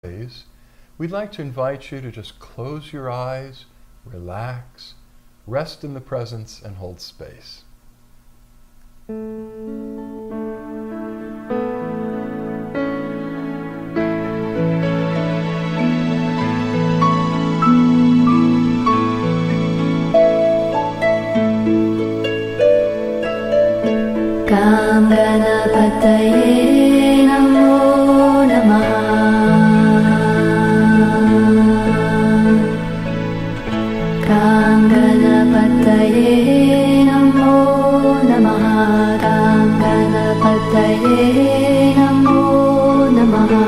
we'd like to invite you to just close your eyes, relax, rest in the presence, and hold space. Ganapataye Namo Namaha. Ganapataye Namo Namaha. Ganapataye Namo Namaha.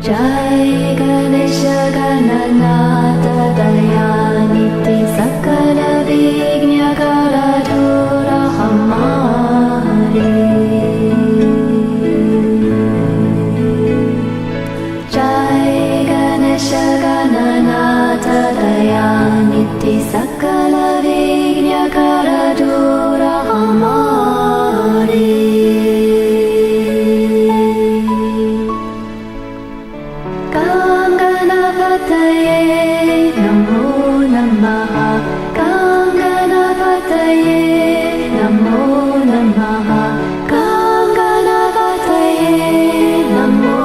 Jai Ganesha Gananatha Dayaniti Sakala Vignya Karadura Hamari. Jai Ganesha Gananatha Dayaniti Sakala Vignya Karadura Hamari. Ganapataye Namo Namaha. Ganapataye Namo Namaha. Ganapataye Namo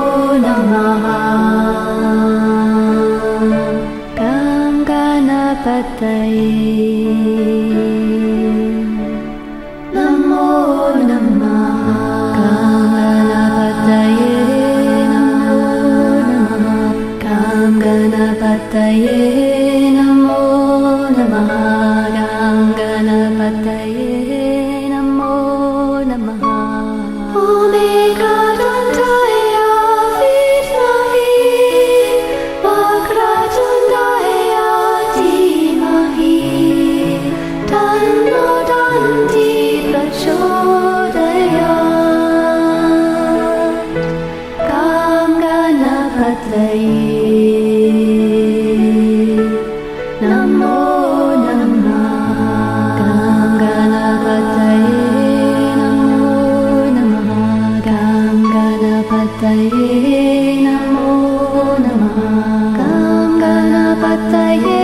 Namaha. Ganapataye Namo Namaha. Ganapataye Namo Namaha. Ganapataye Namo Namaha. Omega Dantaya Vidmahi Vakratundaya Dhimahi Tanno Danti Prachodayat. Ganapataye Namo Namaha. Ganapataye Namo Namaha. Ganapataye Namo Namaha. Ganapataye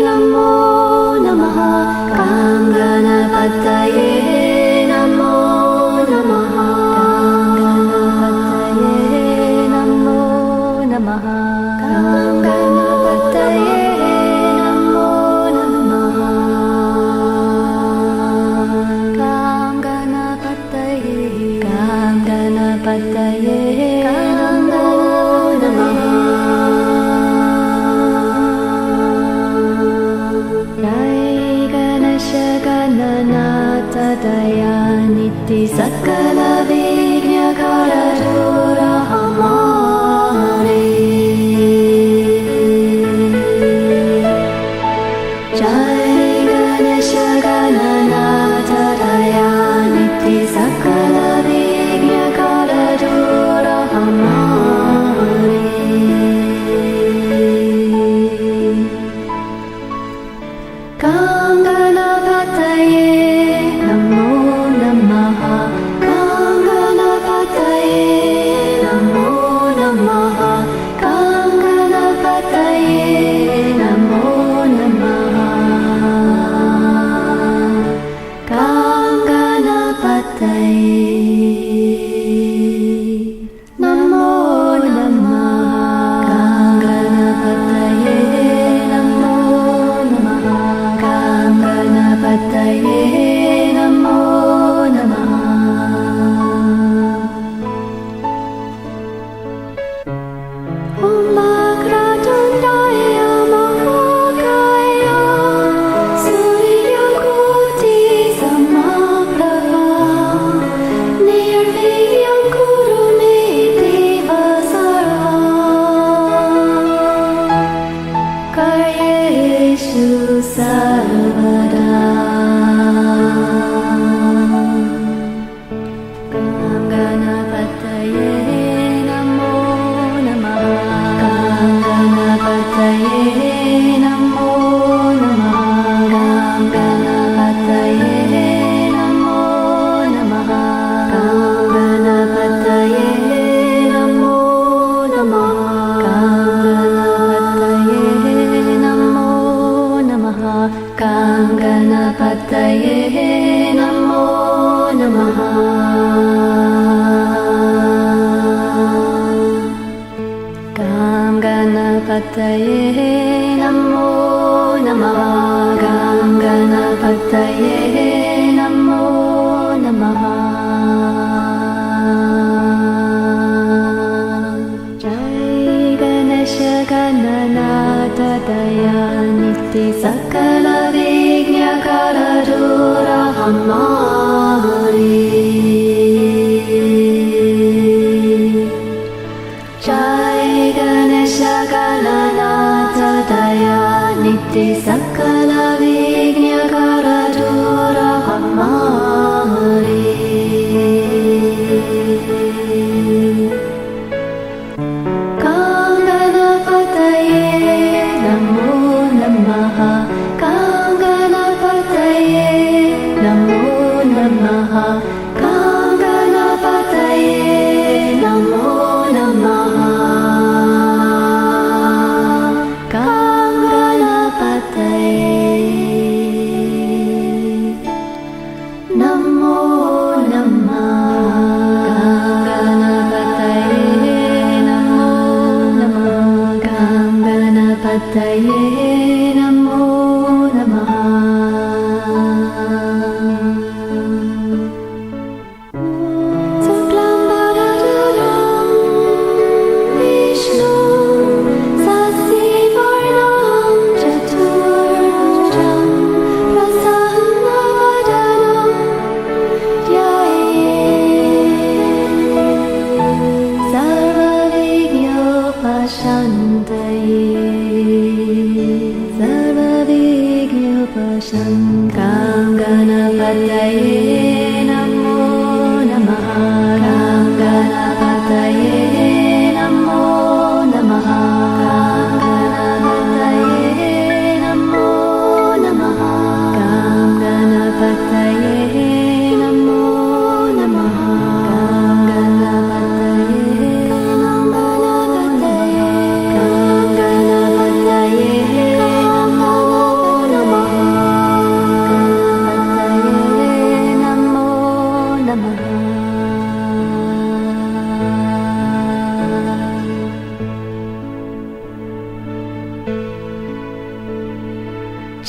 Namo Namaha. Ganapataye Namo Namaha. Ganapataye Namo Namaha. Ganapataye Namo Namaha. Ganapataye Namo Namaha. Jai Ganesha Gananatha Dayaniti Sakala Vignya Karadura Hamari. Jai Ganesha Gananatha Dayaniti Sakala Vignya Karadura Hamari. Ganapataye Namo Namaha. Ganapataye Namo Namaha. Ganapataye Namo Namaha. Ganapataye Namo Namaha. Ganapataye Namo Namaha. Ganapataye Namo Namaha. Om Vakratundaya Mahakaya Suryakoti Samaprabha Nirvigyam Kuru Me Deva Sara Karyeshu Sarvada. Ganapataye Namo Namaha. Ganapataye Namo Namaha.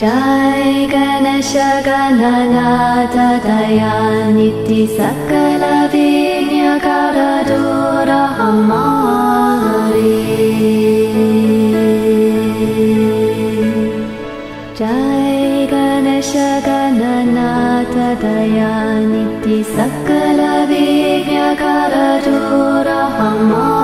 Jai Ganesha Gananatha Dayaniti Sakala Vignakara Dura Hamari Jai Ganesha Gananatha Dayaniti Sakala Vignakara Dura Hamari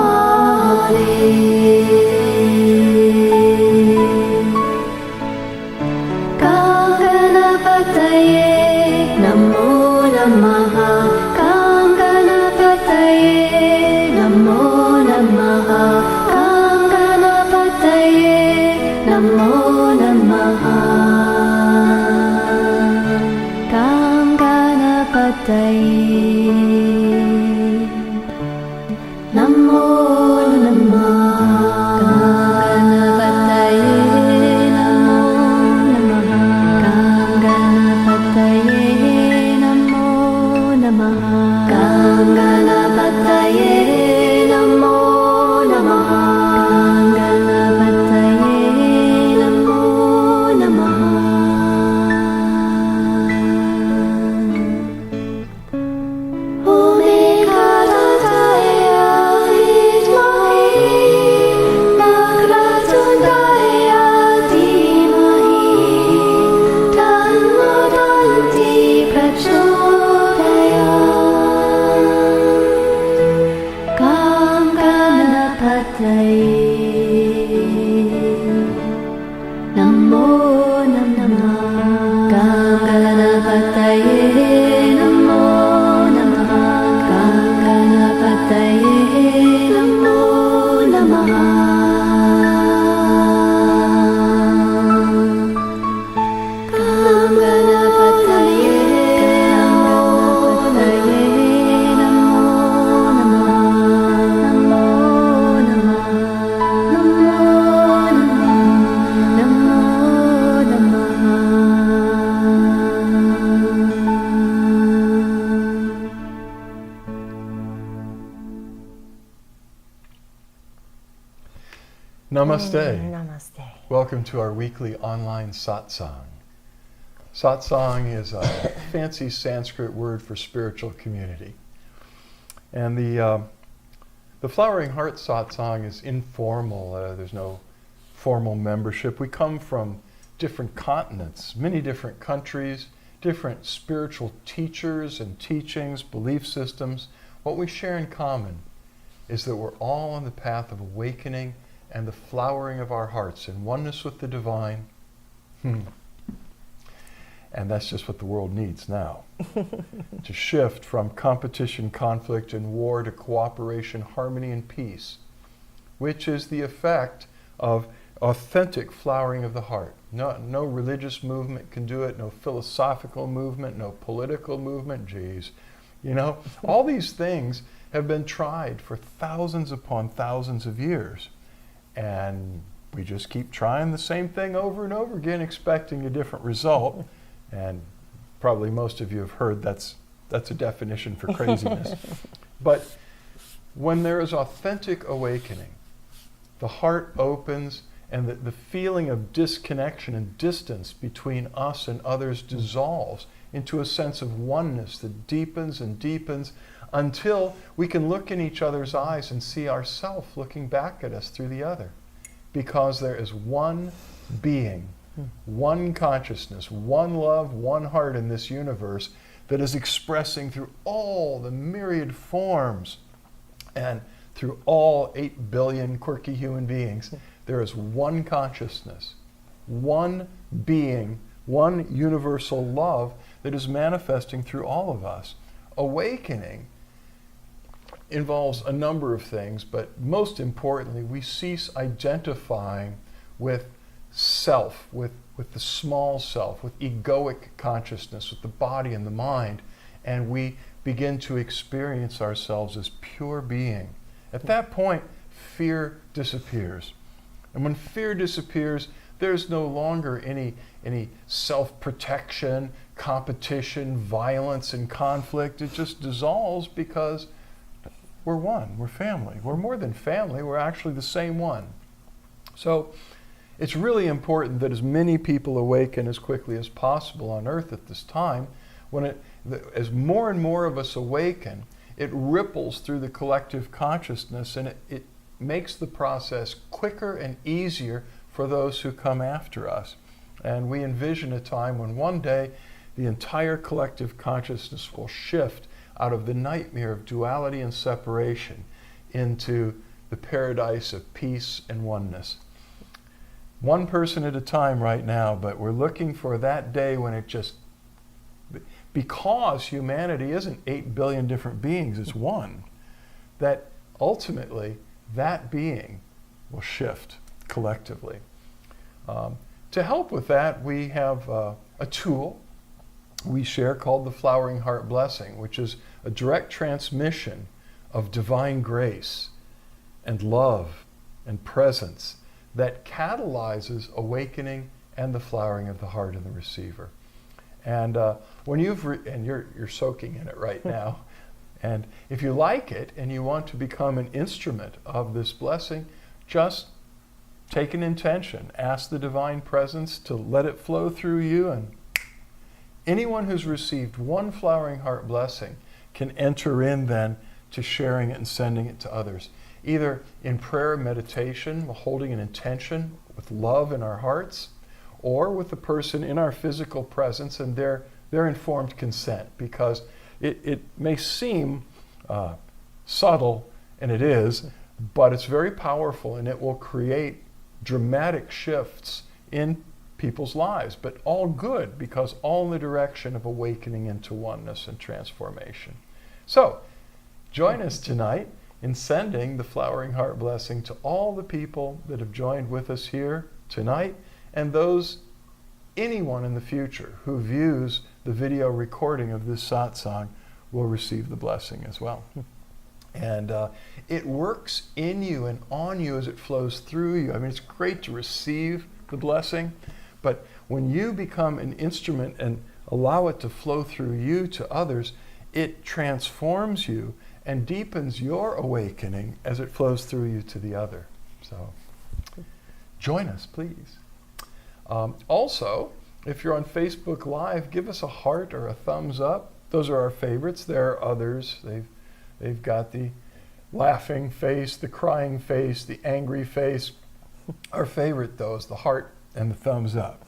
Namaste. Namaste. Welcome to our weekly online satsang. Satsang is a fancy Sanskrit word for spiritual community. And the Flowering Heart satsang is informal. There's no formal membership. We come from different continents, many different countries, different spiritual teachers and teachings, belief systems. What we share in common is that we're all on the path of awakening and the flowering of our hearts in oneness with the divine. And that's just what the world needs now. To shift from competition, conflict, and war to cooperation, harmony, and peace, which is the effect of authentic flowering of the heart. No religious movement can do it, no philosophical movement, no political movement. Geez, all these things have been tried for thousands upon thousands of years. And we just keep trying the same thing over and over again, expecting a different result. And probably most of you have heard that's a definition for craziness. But when there is authentic awakening, the heart opens and the feeling of disconnection and distance between us and others dissolves into a sense of oneness that deepens and deepens until we can look in each other's eyes and see ourselves looking back at us through the other. Because there is one being, one consciousness, one love, one heart in this universe that is expressing through all the myriad forms and through all 8 billion quirky human beings. There is one consciousness, one being, one universal love that is manifesting through all of us. Awakening involves a number of things, but most importantly, we cease identifying with self, with the small self, with egoic consciousness, with the body and the mind, and we begin to experience ourselves as pure being. At that point, fear disappears. And when fear disappears, there's no longer any self-protection, competition, violence, and conflict. It just dissolves because we're one, we're family. We're more than family, we're actually the same one. So it's really important that as many people awaken as quickly as possible on earth at this time. As more and more of us awaken, it ripples through the collective consciousness, and it makes the process quicker and easier for those who come after us. And we envision a time when one day the entire collective consciousness will shift out of the nightmare of duality and separation into the paradise of peace and oneness. One person at a time right now, but we're looking for that day when it just, because humanity isn't 8 billion different beings, it's one, that ultimately that being will shift collectively. To help with that, we have a tool we share called the Flowering Heart Blessing, which is a direct transmission of divine grace and love and presence that catalyzes awakening and the flowering of the heart in the receiver. And when you're soaking in it right now, and if you like it and you want to become an instrument of this blessing, just take an intention. Ask the divine presence to let it flow through you, and anyone who's received one Flowering Heart blessing can enter in then to sharing it and sending it to others, either in prayer, meditation, holding an intention with love in our hearts, or with the person in our physical presence and their informed consent, because it may seem subtle, and it is, but it's very powerful, and it will create dramatic shifts in people's lives, but all good, because all in the direction of awakening into oneness and transformation. So, join us tonight in sending the Flowering Heart Blessing to all the people that have joined with us here tonight, and anyone in the future who views the video recording of this satsang will receive the blessing as well. And it works in you and on you as it flows through you. I mean, it's great to receive the blessing, but when you become an instrument and allow it to flow through you to others, it transforms you and deepens your awakening as it flows through you to the other. So join us, please. Also, if you're on Facebook Live, give us a heart or a thumbs up. Those are our favorites. There are others. They've got the laughing face, the crying face, the angry face. Our favorite, though, is the heart and the thumbs up.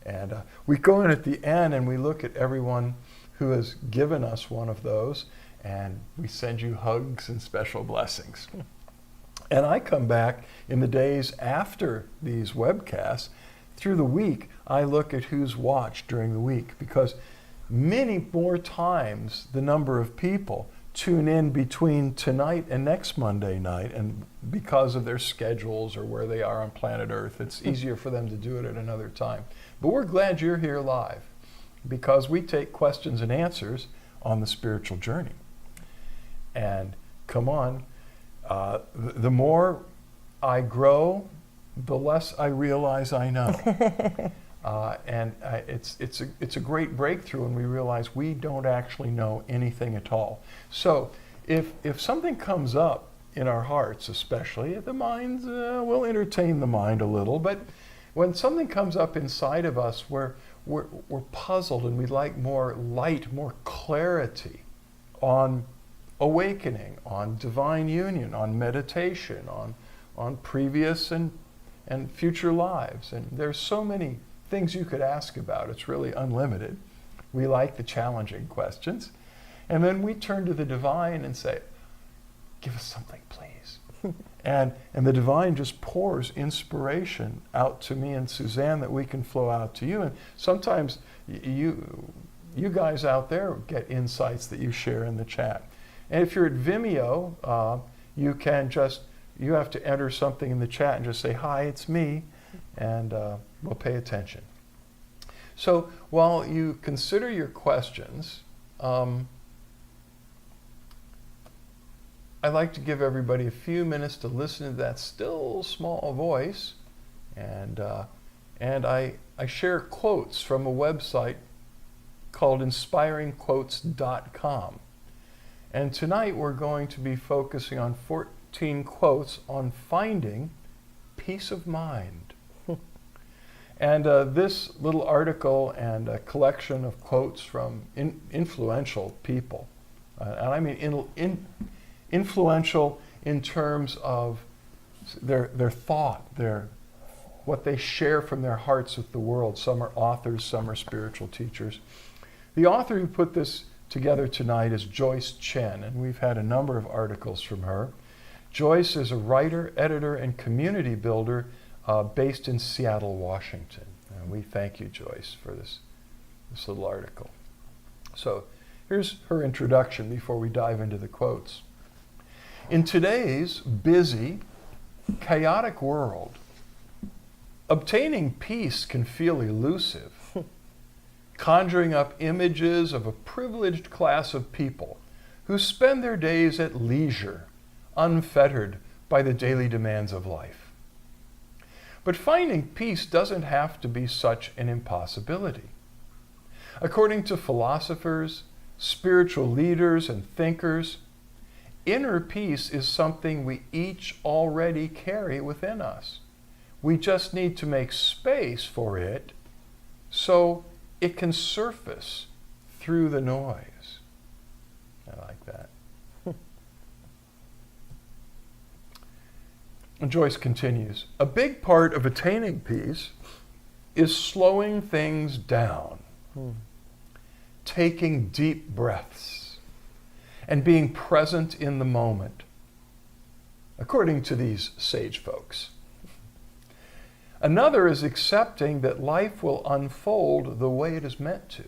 And we go in at the end and we look at everyone who has given us one of those, and we send you hugs and special blessings. And I come back in the days after these webcasts. Through the week, I look at who's watched during the week, because many more times the number of people tune in between tonight and next Monday night, and because of their schedules or where they are on planet Earth, it's easier for them to do it at another time. But we're glad you're here live, because we take questions and answers on the spiritual journey. And come on, the more I grow, the less I realize I know. It's a great breakthrough when we realize we don't actually know anything at all. So if something comes up in our hearts, especially, the minds will entertain the mind a little, but when something comes up inside of us where we're puzzled and we'd like more light, more clarity on awakening, on divine union, on meditation, on previous and future lives. And there's so many things you could ask about. It's really unlimited. We like the challenging questions. And then we turn to the divine and say, give us something, please. and the divine just pours inspiration out to me and Suzanne that we can flow out to you. And sometimes you guys out there get insights that you share in the chat. And if you're at Vimeo, you have to enter something in the chat and just say, hi, it's me, and we'll pay attention. So while you consider your questions, I'd like to give everybody a few minutes to listen to that still small voice. And I share quotes from a website called inspiringquotes.com. And tonight we're going to be focusing on 14 quotes on finding peace of mind. And this little article and a collection of quotes from influential people, and I mean influential in terms of their thought, what they share from their hearts with the world. Some are authors, some are spiritual teachers. The author who put this together tonight is Joyce Chen, and we've had a number of articles from her. Joyce is a writer, editor, and community builder based in Seattle, Washington. And we thank you, Joyce, for this little article. So here's her introduction before we dive into the quotes. In today's busy, chaotic world, obtaining peace can feel elusive, conjuring up images of a privileged class of people who spend their days at leisure, unfettered by the daily demands of life. But finding peace doesn't have to be such an impossibility. According to philosophers, spiritual leaders, and thinkers, inner peace is something we each already carry within us. We just need to make space for it so it can surface through the noise. I like that. And Joyce continues, a big part of attaining peace is slowing things down, taking deep breaths, and being present in the moment, according to these sage folks. Another is accepting that life will unfold the way it is meant to.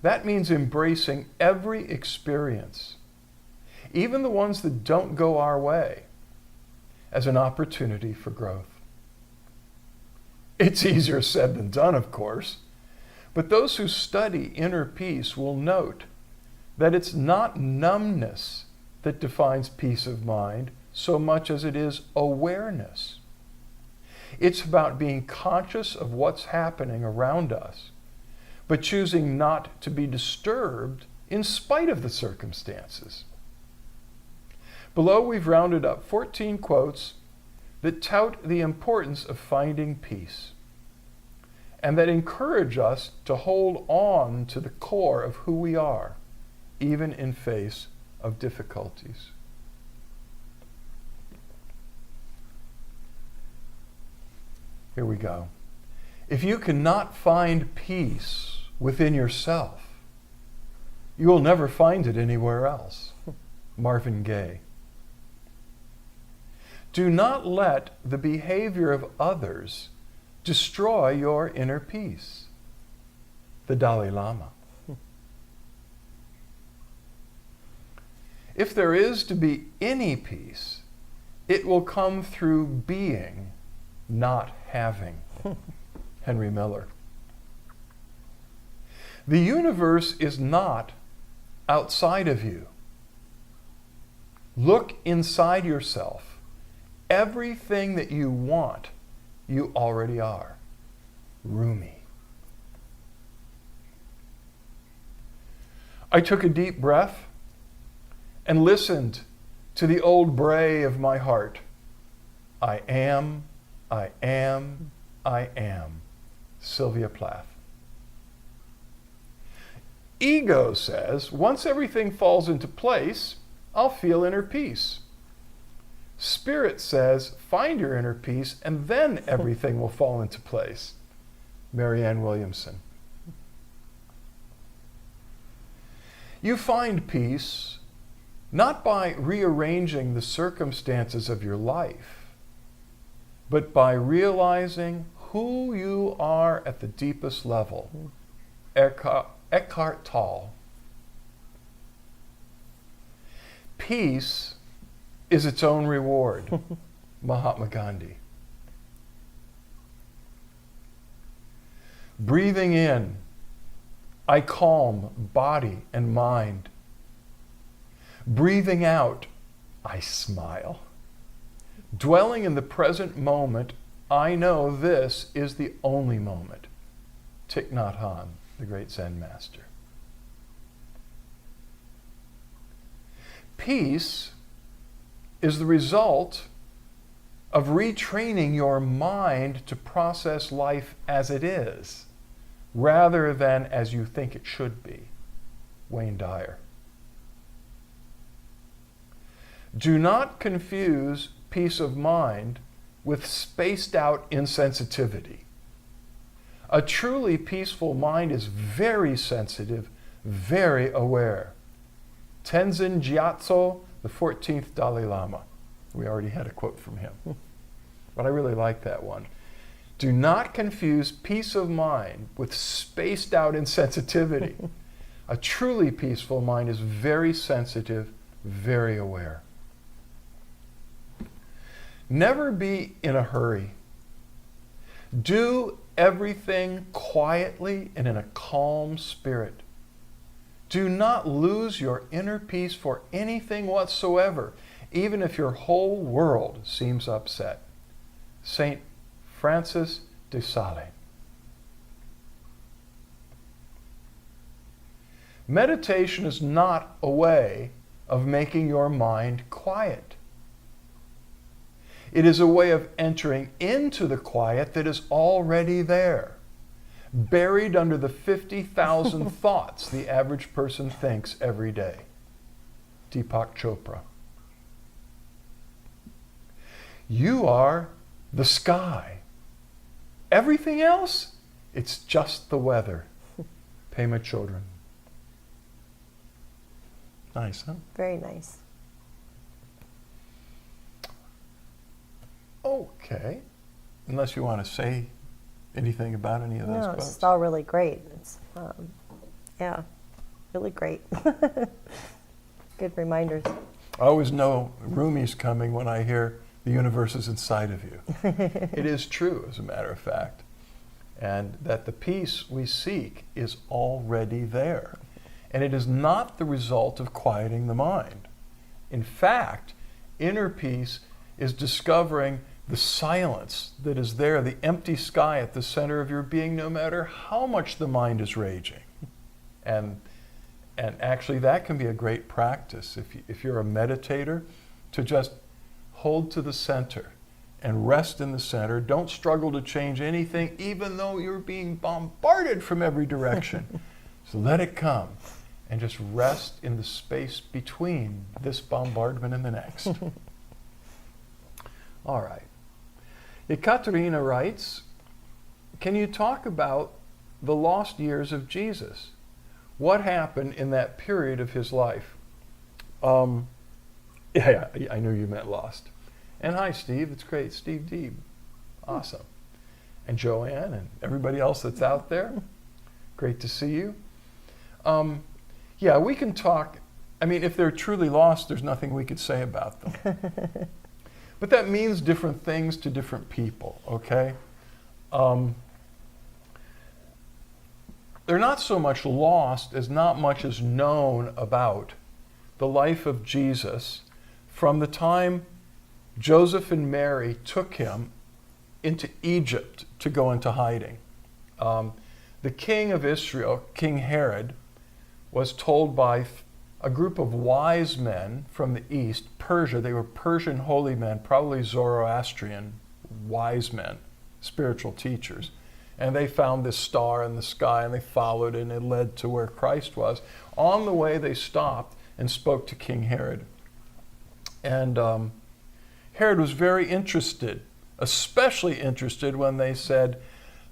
That means embracing every experience, even the ones that don't go our way, as an opportunity for growth. It's easier said than done, of course, but those who study inner peace will note that it's not numbness that defines peace of mind so much as it is awareness. It's about being conscious of what's happening around us, but choosing not to be disturbed in spite of the circumstances. Below, we've rounded up 14 quotes that tout the importance of finding peace and that encourage us to hold on to the core of who we are, even in face of difficulties. Here we go. If you cannot find peace within yourself, you will never find it anywhere else. Marvin Gaye. Do not let the behavior of others destroy your inner peace. The Dalai Lama. If there is to be any peace, it will come through being, not having. Henry Miller. The universe is not outside of you. Look inside yourself. Everything that you want, you already are. Rumi. I took a deep breath and listened to the old bray of my heart. I am, I am, I am. Sylvia Plath. Ego says, once everything falls into place, I'll feel inner peace. Spirit says, find your inner peace and then everything will fall into place. Marianne Williamson. You find peace not by rearranging the circumstances of your life, but by realizing who you are at the deepest level. Eckhart Tolle. Peace is its own reward. Mahatma Gandhi. Breathing in, I calm body and mind. Breathing out, I smile. Dwelling in the present moment, I know this is the only moment. Thich Nhat Hanh, the great Zen master. Peace is the result of retraining your mind to process life as it is, rather than as you think it should be. Wayne Dyer. Do not confuse peace of mind with spaced out insensitivity. A truly peaceful mind is very sensitive, very aware. Tenzin Gyatso, the 14th Dalai Lama. We already had a quote from him, but I really like that one. Do not confuse peace of mind with spaced out insensitivity. A truly peaceful mind is very sensitive, very aware. Never be in a hurry. Do everything quietly and in a calm spirit. Do not lose your inner peace for anything whatsoever, even if your whole world seems upset. Saint Francis de Sales. Meditation is not a way of making your mind quiet. It is a way of entering into the quiet that is already there, buried under the 50,000 thoughts the average person thinks every day. Deepak Chopra. You are the sky. Everything else, it's just the weather. Pema Chodron. Nice, huh? Very nice. Okay. Unless you want to say anything about any of those No, quotes. it's all really great. It's, yeah, really great. Good reminders. I always know Rumi's coming when I hear the universe is inside of you. It is true, as a matter of fact. And that the peace we seek is already there. And it is not the result of quieting the mind. In fact, inner peace is discovering the silence that is there, the empty sky at the center of your being, no matter how much the mind is raging. And actually that can be a great practice if you're a meditator, to just hold to the center and rest in the center. Don't struggle to change anything, even though you're being bombarded from every direction. So let it come and just rest in the space between this bombardment and the next. All right. Ekaterina writes, can you talk about the lost years of Jesus? What happened in that period of his life? Yeah, I knew you meant lost. And hi, Steve. It's great. Steve Deeb. Awesome. And Joanne and everybody else that's out there. Great to see you. Yeah, we can talk. I mean, if they're truly lost, there's nothing we could say about them. But that means different things to different people, okay? They're not so much lost as not much is known about the life of Jesus from the time Joseph and Mary took him into Egypt to go into hiding. The king of Israel, King Herod, was told by a group of wise men from the east, Persia. They were Persian holy men, probably Zoroastrian wise men, spiritual teachers. And they found this star in the sky and they followed it and it led to where Christ was. On the way they stopped and spoke to King Herod. And Herod was very interested, especially interested when they said,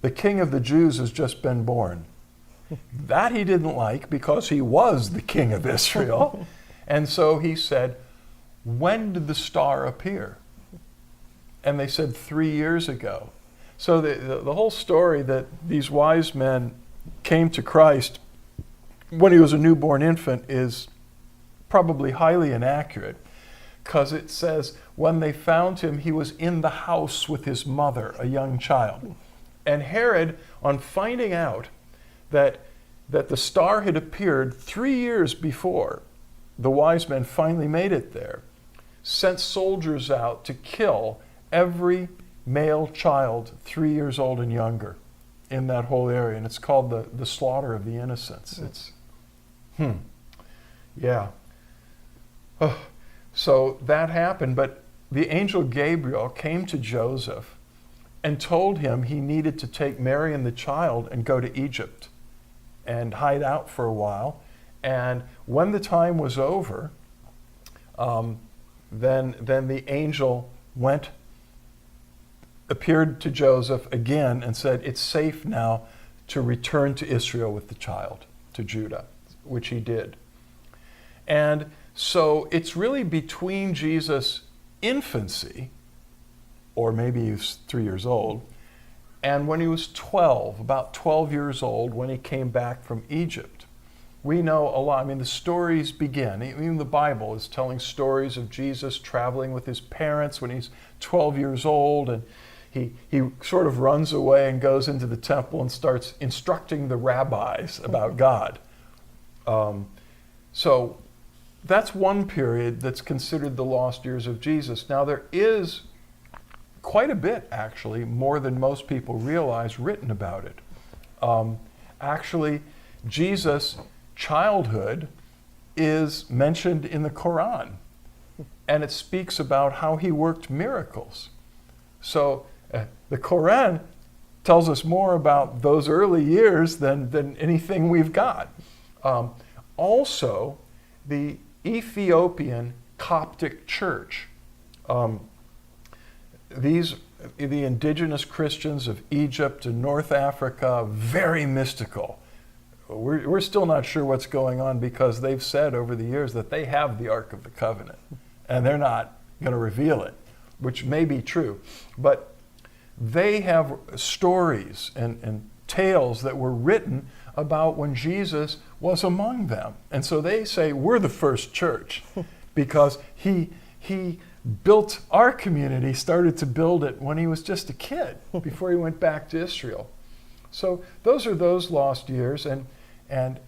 the king of the Jews has just been born. That he didn't like because he was the king of Israel. And so he said, when did the star appear? And they said 3 years ago. So the whole story that these wise men came to Christ when he was a newborn infant is probably highly inaccurate, because it says when they found him, he was in the house with his mother, a young child. And Herod, on finding out that the star had appeared 3 years before the wise men finally made it there, sent soldiers out to kill every male child 3 years old and younger in that whole area. And it's called the slaughter of the innocents. It's, yeah. Oh, so that happened, but the angel Gabriel came to Joseph and told him he needed to take Mary and the child and go to Egypt and hide out for a while. And when the time was over, then the angel appeared to Joseph again and said, it's safe now to return to Israel with the child, to Judah, which he did. And so it's really between Jesus' infancy, or maybe he was 3 years old, and when he was 12, about 12 years old, when he came back from Egypt. We know a lot. I mean, the stories begin. Even the Bible is telling stories of Jesus traveling with his parents when he's 12 years old, and he sort of runs away and goes into the temple and starts instructing the rabbis about God. So that's one period that's considered the lost years of Jesus. Now, there is quite a bit, actually, more than most people realize, written about it. Actually, Jesus' childhood is mentioned in the Quran, and it speaks about how he worked miracles. So the Quran tells us more about those early years than anything we've got. Also, the Ethiopian Coptic Church, the indigenous Christians of Egypt and North Africa, very mystical. We're still not sure what's going on, because they've said over the years that they have the Ark of the Covenant and they're not going to reveal it, which may be true. But they have stories and tales that were written about when Jesus was among them. And so they say we're the first church because he built our community, started to build it when he was just a kid before he went back to Israel. So those are those lost years, and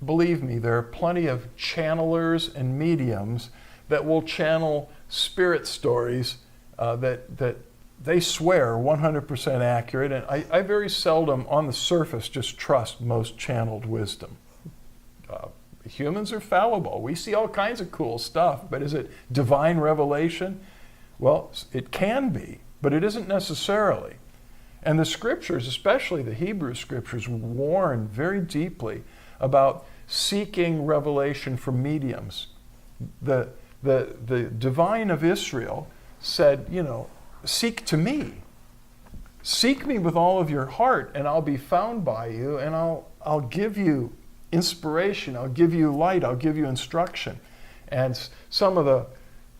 believe me, there are plenty of channelers and mediums that will channel spirit stories that they swear are 100% accurate, and I very seldom on the surface just trust most channeled wisdom. Humans are fallible. We see all kinds of cool stuff, but is it divine revelation? Well, it can be, but it isn't necessarily. And the scriptures, especially the Hebrew scriptures, warn very deeply about seeking revelation from mediums. The divine of Israel said, seek to me. Seek me with all of your heart, and I'll be found by you, and I'll give you inspiration, I'll give you light, I'll give you instruction. And some of the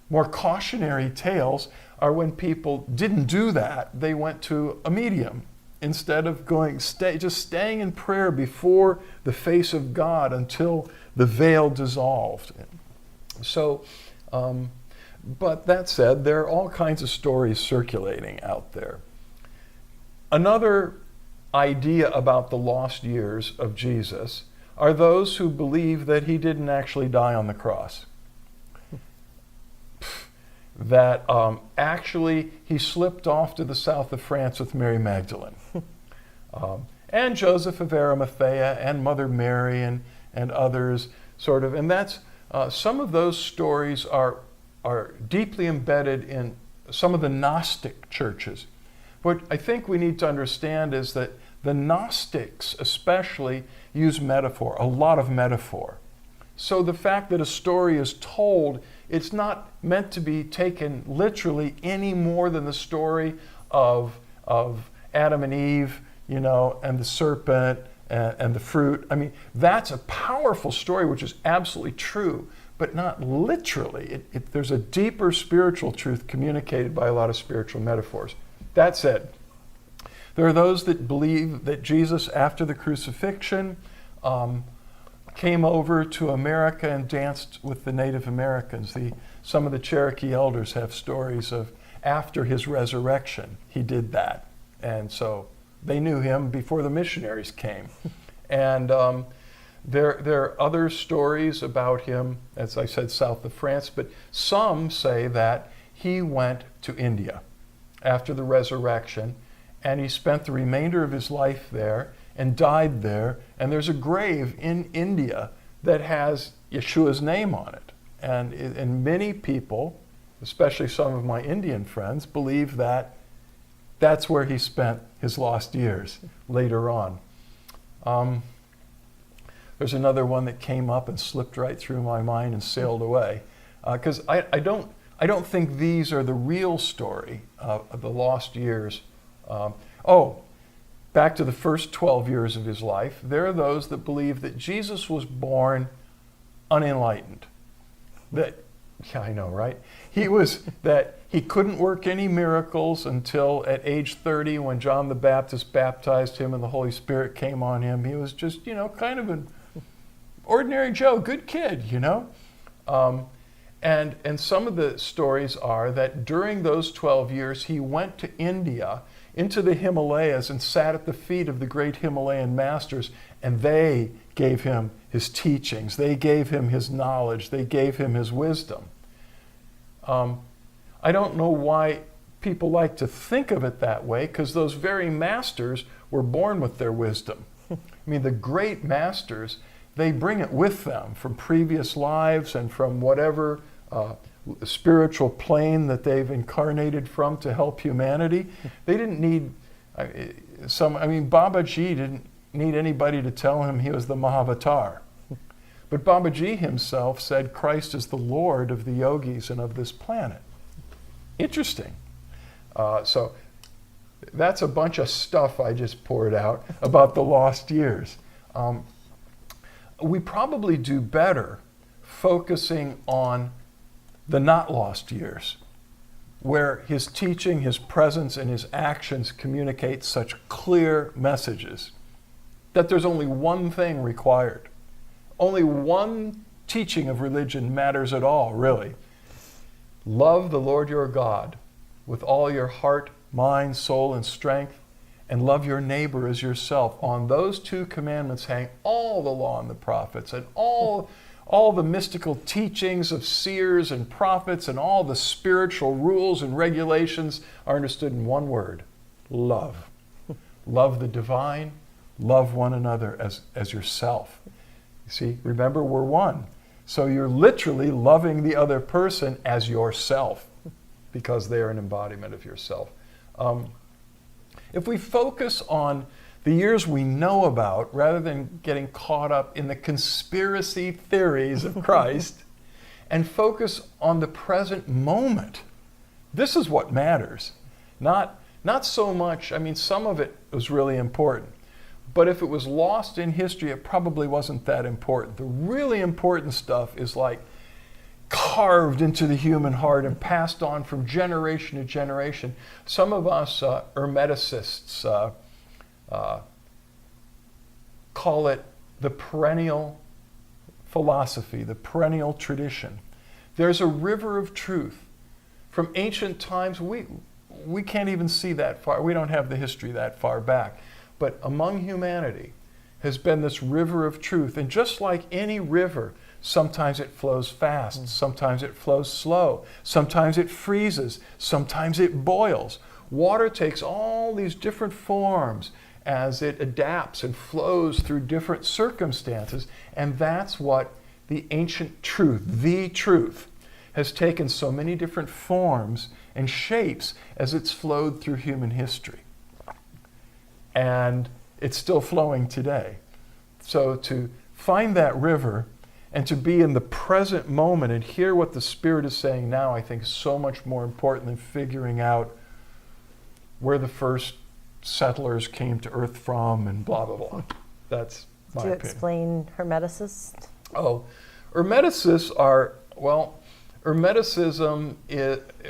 more cautionary tales are when people didn't do that, they went to a medium instead of just staying in prayer before the face of God until the veil dissolved. So, but that said, there are all kinds of stories circulating out there. Another idea about the lost years of Jesus are those who believe that he didn't actually die on the cross. That actually he slipped off to the south of France with Mary Magdalene. And Joseph of Arimathea and Mother Mary and others sort of. And that's some of those stories are deeply embedded in some of the Gnostic churches. What I think we need to understand is that the Gnostics especially use metaphor, a lot of metaphor. So the fact that a story is told, it's not meant to be taken literally any more than the story of Adam and Eve, and the serpent and the fruit. I mean, that's a powerful story, which is absolutely true, but not literally. There's a deeper spiritual truth communicated by a lot of spiritual metaphors. That said, there are those that believe that Jesus, after the crucifixion, came over to America and danced with the Native Americans. Some of the Cherokee elders have stories of after his resurrection, he did that. And so they knew him before the missionaries came. And there are other stories about him, as I said, south of France, but some say that he went to India after the resurrection, and he spent the remainder of his life there and died there. And there's a grave in India that has Yeshua's name on it. And many people, especially some of my Indian friends, believe that that's where he spent his lost years later on. There's another one that came up and slipped right through my mind and sailed away. Because I don't think these are the real story of the lost years. Back to the first 12 years of his life, there are those that believe that Jesus was born unenlightened. Yeah, I know, right? That he couldn't work any miracles until at age 30 when John the Baptist baptized him and the Holy Spirit came on him. He was just, kind of an ordinary Joe, good kid, And some of the stories are that during those 12 years, he went to India, into the Himalayas, and sat at the feet of the great Himalayan masters, and they gave him his teachings, they gave him his knowledge, they gave him his wisdom. I don't know why people like to think of it that way, because those very masters were born with their wisdom. I mean, the great masters, they bring it with them from previous lives and from whatever spiritual plane that they've incarnated from to help humanity. They didn't need Babaji didn't need anybody to tell him he was the Mahavatar. But Babaji himself said Christ is the Lord of the yogis and of this planet. Interesting. So that's a bunch of stuff I just poured out about the lost years. We probably do better focusing on the not lost years, where his teaching, his presence, and his actions communicate such clear messages that there's only one thing required. Only one teaching of religion matters at all, really. Love the Lord your God with all your heart, mind, soul, and strength, and love your neighbor as yourself. On those two commandments hang all the law and the prophets, and all the mystical teachings of seers and prophets, and all the spiritual rules and regulations are understood in one word: love. Love the divine, love one another as yourself. You see, remember, we're one. So you're literally loving the other person as yourself, because they are an embodiment of yourself. If we focus on the years we know about, rather than getting caught up in the conspiracy theories of Christ, and focus on the present moment, this is what matters. Not so much, I mean, some of it was really important, but if it was lost in history, it probably wasn't that important. The really important stuff is like carved into the human heart and passed on from generation to generation. Some of us Hermeticists call it the perennial philosophy, the perennial tradition. There's a river of truth. From ancient times, we can't even see that far. We don't have the history that far back. But among humanity has been this river of truth. And just like any river, sometimes it flows fast, sometimes it flows slow, sometimes it freezes, sometimes it boils. Water takes all these different forms as it adapts and flows through different circumstances. And that's what the ancient truth, the truth, has taken so many different forms and shapes as it's flowed through human history. And it's still flowing today. So to find that river and to be in the present moment and hear what the Spirit is saying now, I think is so much more important than figuring out where the first settlers came to Earth from and blah, blah, blah. That's my opinion. Do you explain Hermeticists? Oh, Hermeticists are, well, Hermeticism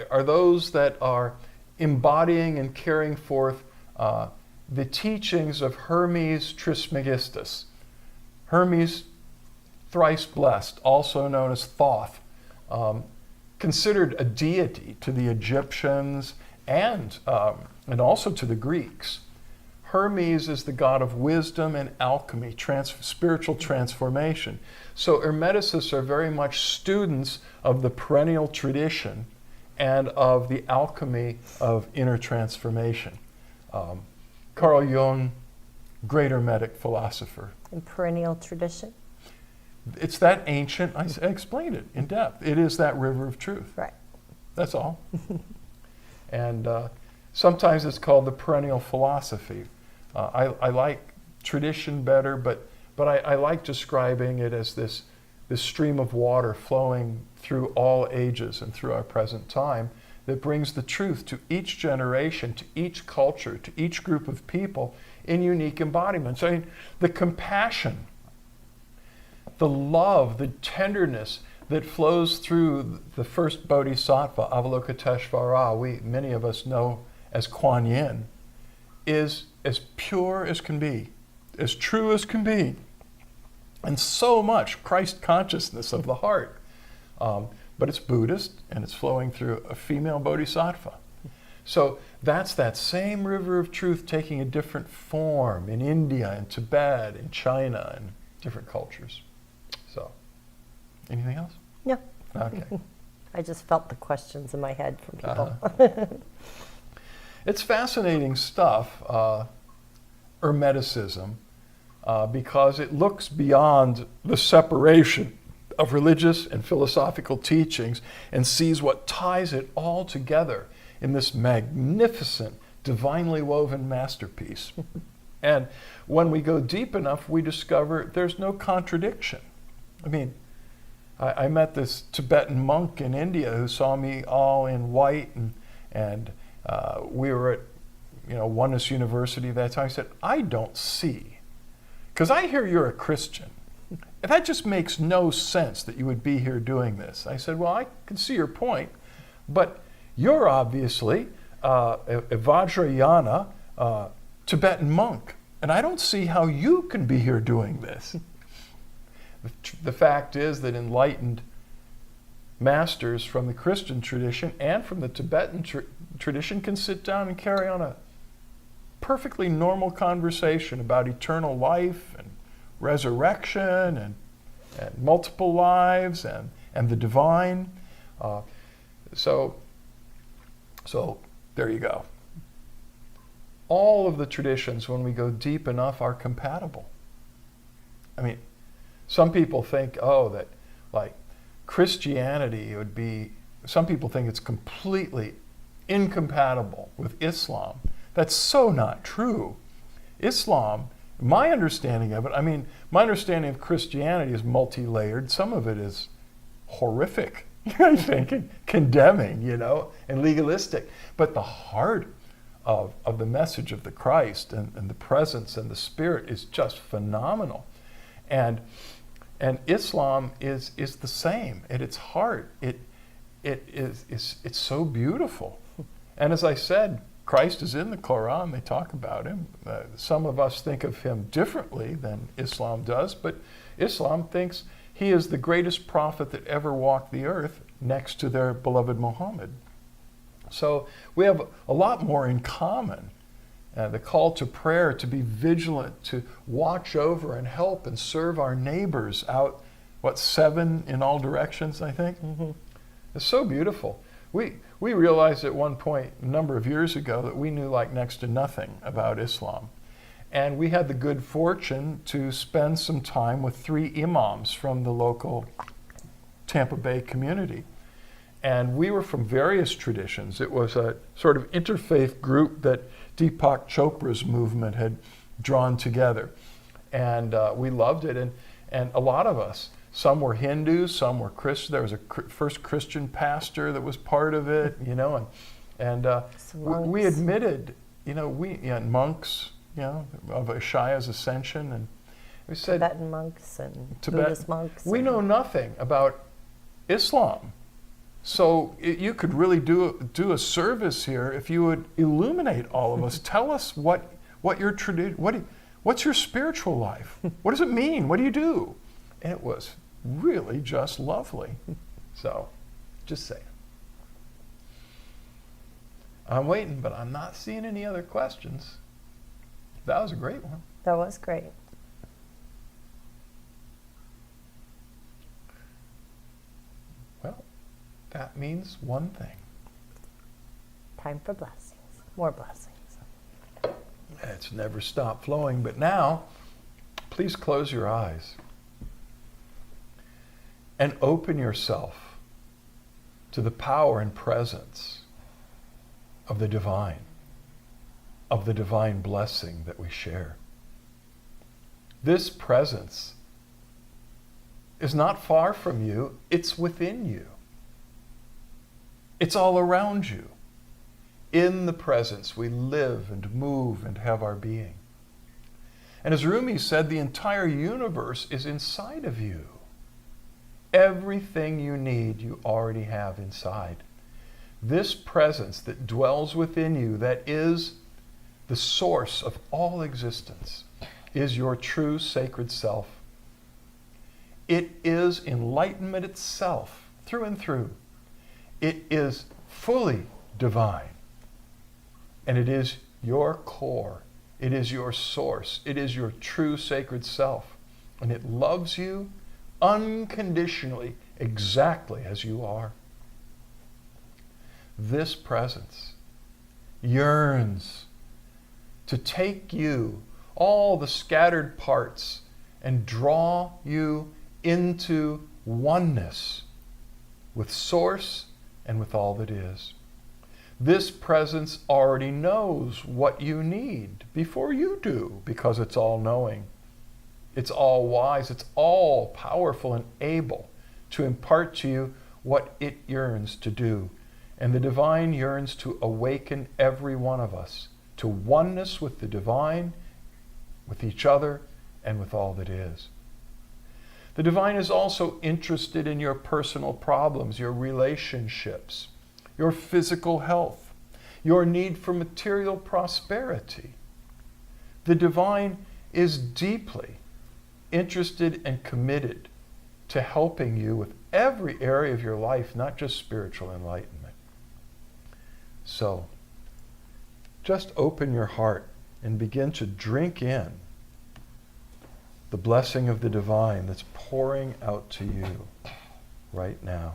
are those that are embodying and carrying forth the teachings of Hermes Trismegistus. Hermes, thrice blessed, also known as Thoth, considered a deity to the Egyptians and also to the Greeks. Hermes is the god of wisdom and alchemy, spiritual transformation. So Hermeticists are very much students of the perennial tradition and of the alchemy of inner transformation. Carl Jung, great Hermetic philosopher. And perennial tradition? It's that ancient, I explained it in depth. It is that river of truth. Right. That's all. And sometimes it's called the perennial philosophy. I like tradition better, but I like describing it as this stream of water flowing through all ages and through our present time that brings the truth to each generation, to each culture, to each group of people in unique embodiments. I mean, the compassion, the love, the tenderness that flows through the first bodhisattva, Avalokiteshvara, many of us know as Kuan Yin, is as pure as can be, as true as can be, and so much Christ consciousness of the heart. But it's Buddhist, and it's flowing through a female bodhisattva. So that's that same river of truth taking a different form in India and Tibet and China and different cultures. So, anything else? No. Okay. I just felt the questions in my head from people. It's fascinating stuff, Hermeticism, because it looks beyond the separation of religious and philosophical teachings and sees what ties it all together in this magnificent, divinely woven masterpiece. And when we go deep enough, we discover there's no contradiction. I mean, I met this Tibetan monk in India who saw me all in white, and we were at Oneness University that time. I said, I don't see, because I hear you're a Christian. That just makes no sense that you would be here doing this. I said, well, I can see your point, but you're obviously a Vajrayana Tibetan monk, and I don't see how you can be here doing this. The fact is that enlightened masters from the Christian tradition and from the Tibetan tradition can sit down and carry on a perfectly normal conversation about eternal life and resurrection and multiple lives and the divine. So there you go. All of the traditions, when we go deep enough, are compatible. I mean, some people think, that like Christianity would be, some people think it's completely incompatible with Islam. That's so not true. Islam, my understanding of it, I mean, my understanding of Christianity is multi-layered. Some of it is horrific, I think, and condemning, and legalistic. But the heart of the message of the Christ and the presence and the Spirit is just phenomenal. And Islam is the same at its heart. It's so beautiful. And as I said, Christ is in the Quran. They talk about him. Some of us think of him differently than Islam does, but Islam thinks he is the greatest prophet that ever walked the earth next to their beloved Muhammad. So we have a lot more in common. The call to prayer, to be vigilant, to watch over and help and serve our neighbors out, 7 in all directions, I think? Mm-hmm. It's so beautiful. We realized at one point, a number of years ago, that we knew like next to nothing about Islam. And we had the good fortune to spend some time with 3 imams from the local Tampa Bay community. And we were from various traditions. It was a sort of interfaith group that Deepak Chopra's movement had drawn together. And we loved it. And a lot of us, some were Hindus, some were Christian. There was a first Christian pastor that was part of it, and we admitted, and monks, of Ashaya's ascension, and we said Tibetan monks and Buddhist monks. We know nothing about Islam, so you could really do a service here if you would illuminate all of us. Tell us what your tradition, what's your spiritual life? What does it mean? What do you do? And it was really just lovely. So, just saying. I'm waiting, but I'm not seeing any other questions. That was a great one. That was great. Well, that means one thing. Time for blessings. More blessings. It's never stopped flowing, but now, please close your eyes and open yourself to the power and presence of the divine blessing that we share. This presence is not far from you, it's within you. It's all around you. In the presence we live and move and have our being. And as Rumi said, the entire universe is inside of you. Everything you need, you already have inside. This presence that dwells within you, that is the source of all existence, is your true sacred self. It is enlightenment itself, through and through. It is fully divine. And it is your core. It is your source. It is your true sacred self. And it loves you unconditionally, exactly as you are. This presence yearns to take you, all the scattered parts, and draw you into oneness with Source and with all that is. This presence already knows what you need before you do, because it's all-knowing. It's all-wise. It's all-powerful and able to impart to you what it yearns to do. And the divine yearns to awaken every one of us to oneness with the divine, with each other, and with all that is. The divine is also interested in your personal problems, your relationships, your physical health, your need for material prosperity. The divine is deeply interested and committed to helping you with every area of your life, not just spiritual enlightenment. So, just open your heart and begin to drink in the blessing of the divine that's pouring out to you right now.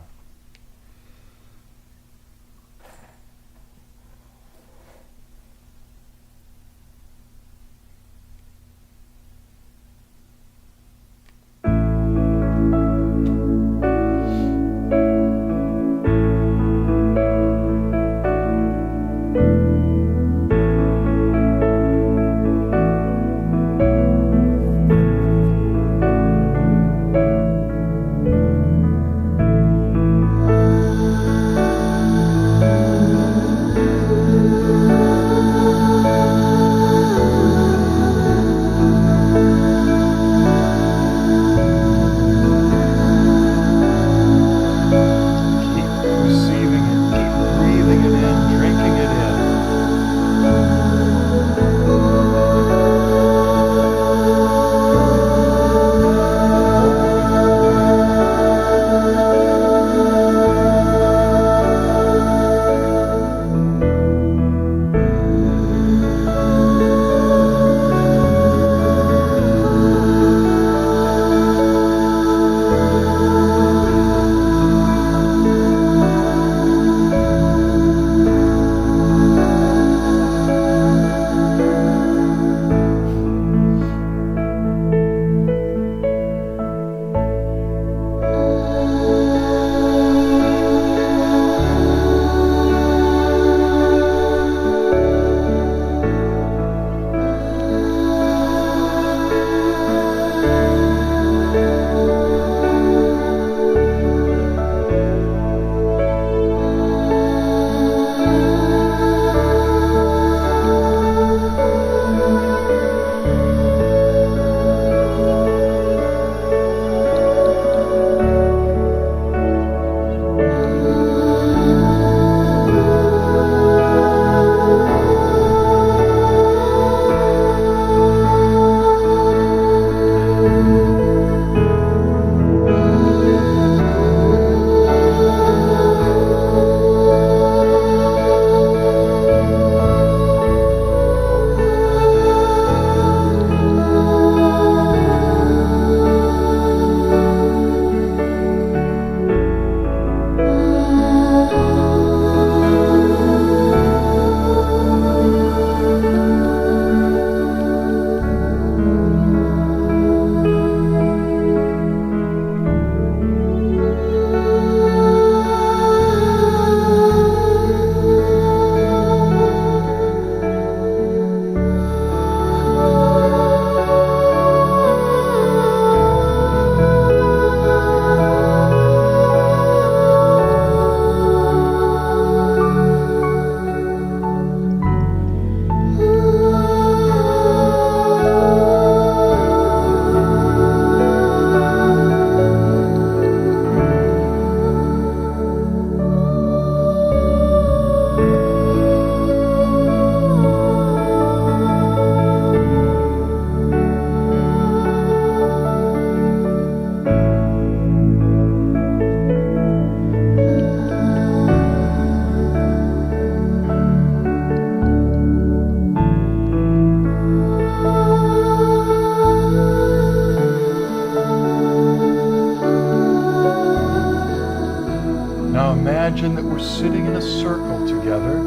imagine that we're sitting in a circle together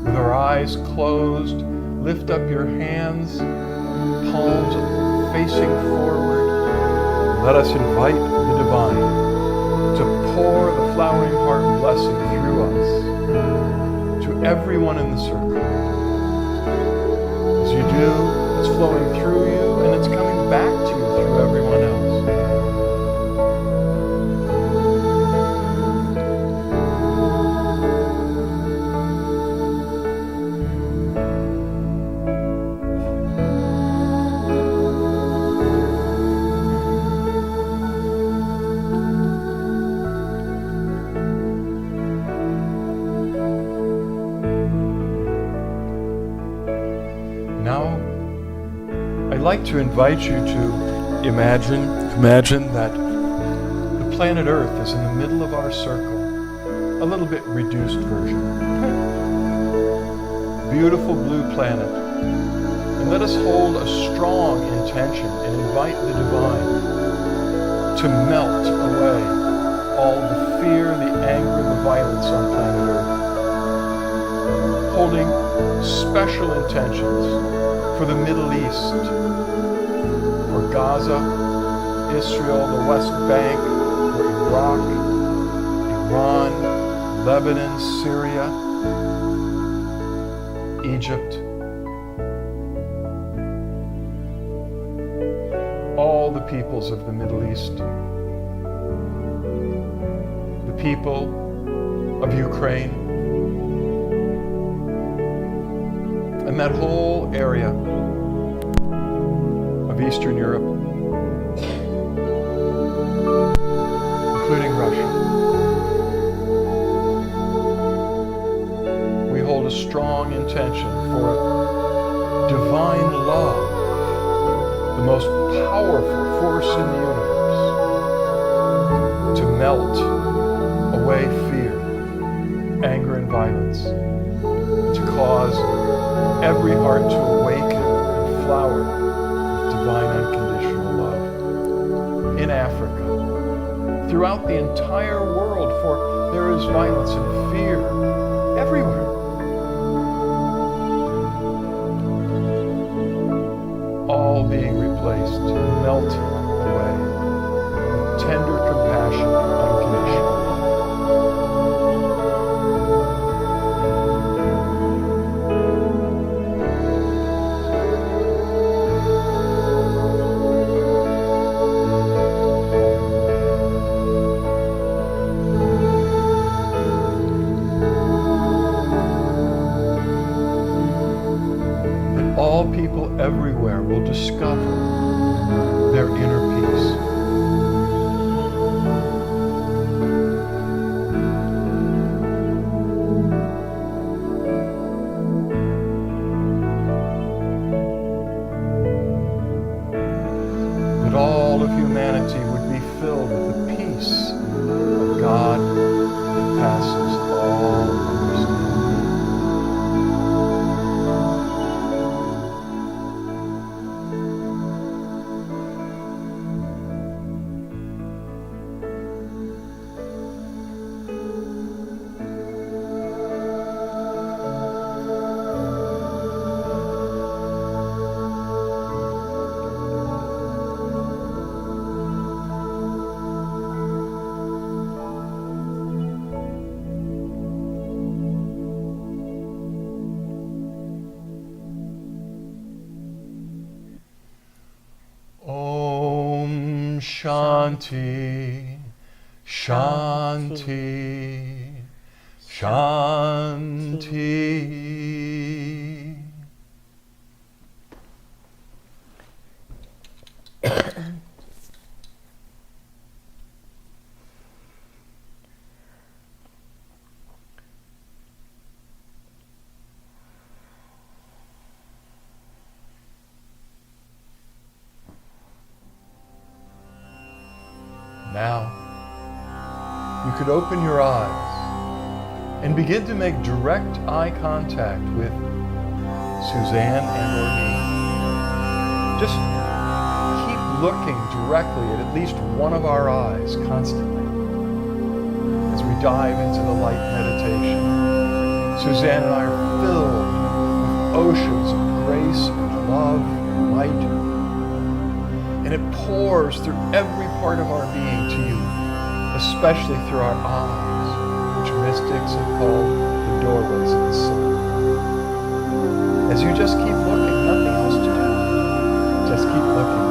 with our eyes closed. Lift up your hands, palms facing forward. Let us invite the divine to pour the flowering heart blessing through us to everyone in the circle. As you do, it's flowing through you and it's coming back to you through everyone else. Now, I'd like to invite you to imagine that the planet Earth is in the middle of our circle, a little bit reduced version. Beautiful blue planet. And let us hold a strong intention and invite the divine to melt away all the fear, the anger, the violence on planet Earth. Holding special intentions for the Middle East, for Gaza, Israel, the West Bank, for Iraq, Iran, Lebanon, Syria, Egypt, all the peoples of the Middle East, the people of Ukraine, and that whole area of Eastern Europe, including Russia. We hold a strong intention for divine love, the most powerful force in the universe, to melt away fear, anger, and violence, to cause every heart to awaken and flower with divine unconditional love. In Africa, throughout the entire world, for there is violence and fear everywhere. All being replaced, melting away with tender compassion and unconditional love. All people everywhere will discover their inner peace. That all of humanity would be filled with the peace of God that passes all understanding. Om Shanti, Shanti, Shanti. Now, you could open your eyes and begin to make direct eye contact with Suzanne and or me. Just keep looking directly at least one of our eyes constantly as we dive into the light meditation. Suzanne and I are filled with oceans of grace and love and light. And it pours through every part of our being to you, especially through our eyes, which mystics have called the doorways of the soul. As you just keep looking, nothing else to do. Just keep looking.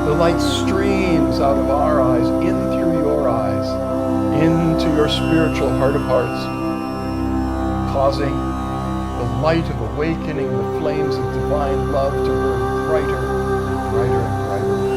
The light streams out of our eyes, in through your eyes, into your spiritual heart of hearts, causing the light of awakening, the flames of divine love to burn brighter and brighter and brighter.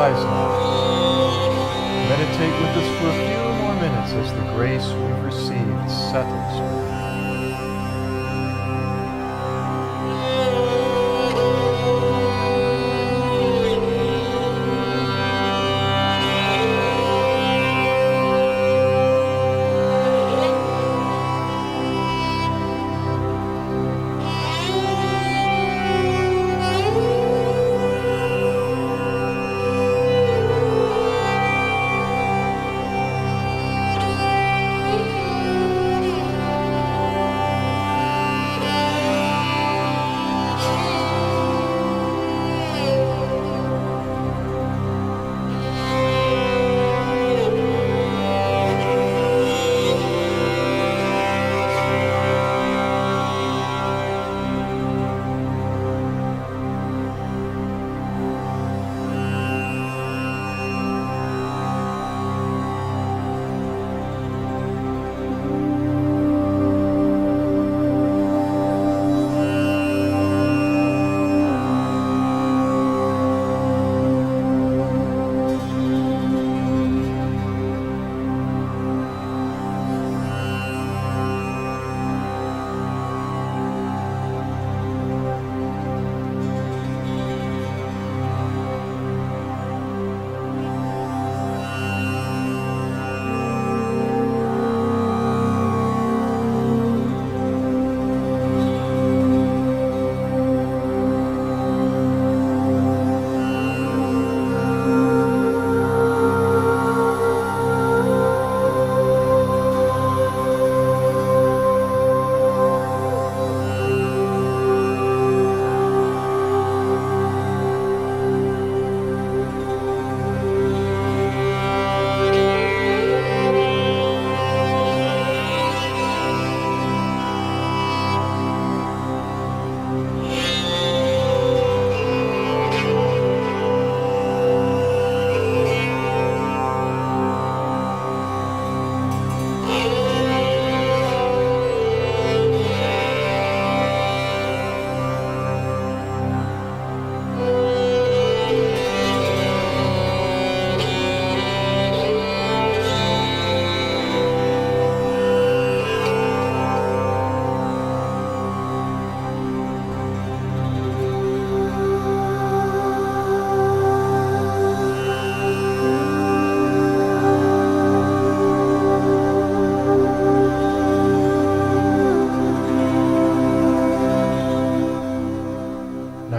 eyes now. Meditate with us for a few more minutes as the grace we've received settles with you.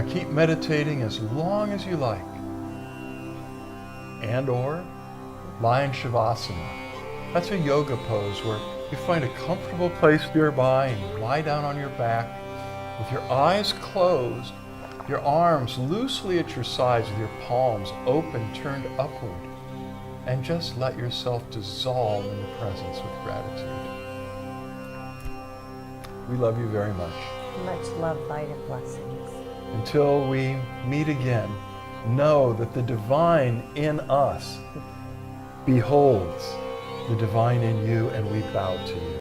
Keep meditating as long as you like. And or lie in Shavasana. That's a yoga pose where you find a comfortable place nearby and you lie down on your back with your eyes closed, your arms loosely at your sides with your palms open, turned upward, and just let yourself dissolve in the presence with gratitude. We love you very much. Much love, light, and blessings. Until we meet again, know that the divine in us beholds the divine in you, and we bow to you.